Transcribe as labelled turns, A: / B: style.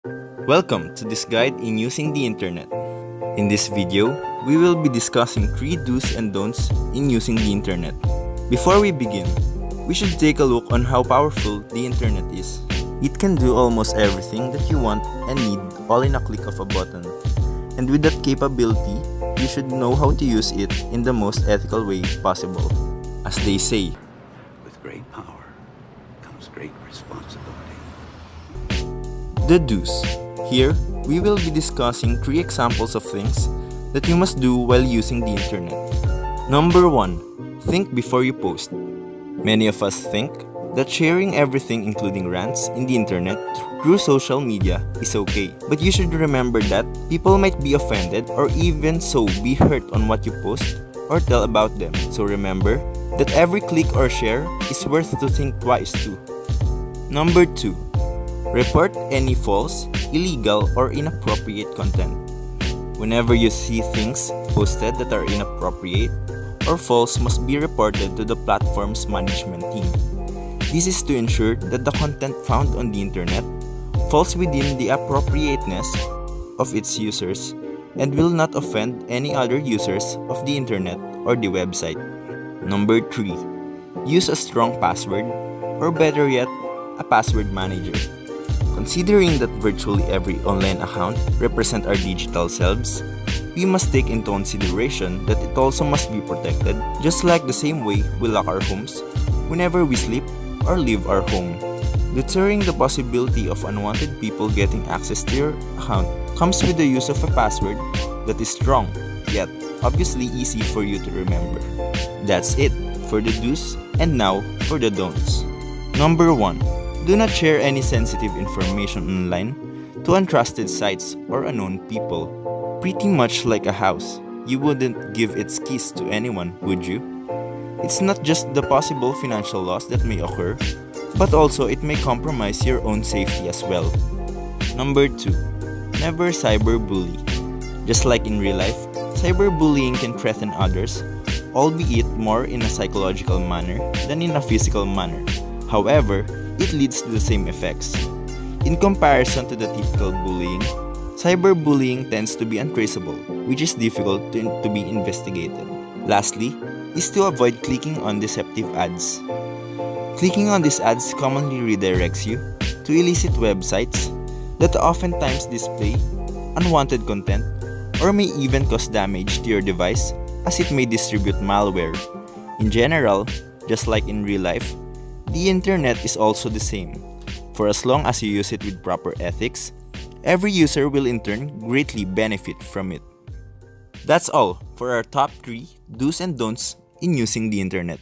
A: Welcome to this guide in using the internet. In this video, we will be discussing 3 do's and don'ts in using the internet. Before we begin, we should take a look on how powerful the internet is. It can do almost everything that you want and need all in a click of a button. And with that capability, you should know how to use it in the most ethical way possible. As they say,
B: with great power comes great responsibility.
A: The do's. Here, we will be discussing 3 examples of things that you must do while using the internet. Number 1. Think before you post. Many of us think that sharing everything including rants in the internet through social media is okay. But you should remember that people might be offended or even so be hurt on what you post or tell about them. So remember that every click or share is worth to think twice too. Number 2. Report any false, illegal, or inappropriate content. Whenever you see things posted that are inappropriate or false must be reported to the platform's management team. This is to ensure that the content found on the internet falls within the appropriateness of its users and will not offend any other users of the internet or the website. Number 3. Use a strong password, or better yet, a password manager. Considering that virtually every online account represents our digital selves, we must take into consideration that it also must be protected, just like the same way we lock our homes whenever we sleep or leave our home. Deterring the possibility of unwanted people getting access to your account comes with the use of a password that is strong, yet obviously easy for you to remember. That's it for the do's, and now for the don'ts. Number 1. Do not share any sensitive information online to untrusted sites or unknown people. Pretty much like a house, you wouldn't give its keys to anyone, would you? It's not just the possible financial loss that may occur, but also it may compromise your own safety as well. Number 2. Never cyberbully. Just like in real life, cyberbullying can threaten others, albeit more in a psychological manner than in a physical manner. However, it leads to the same effects. In comparison to the typical bullying, cyberbullying tends to be untraceable, which is difficult to be investigated. Lastly, is to avoid clicking on deceptive ads. Clicking on these ads commonly redirects you to illicit websites that oftentimes display unwanted content or may even cause damage to your device as it may distribute malware. In general, just like in real life, the internet is also the same. For as long as you use it with proper ethics, every user will in turn greatly benefit from it. That's all for our top 3 do's and don'ts in using the internet.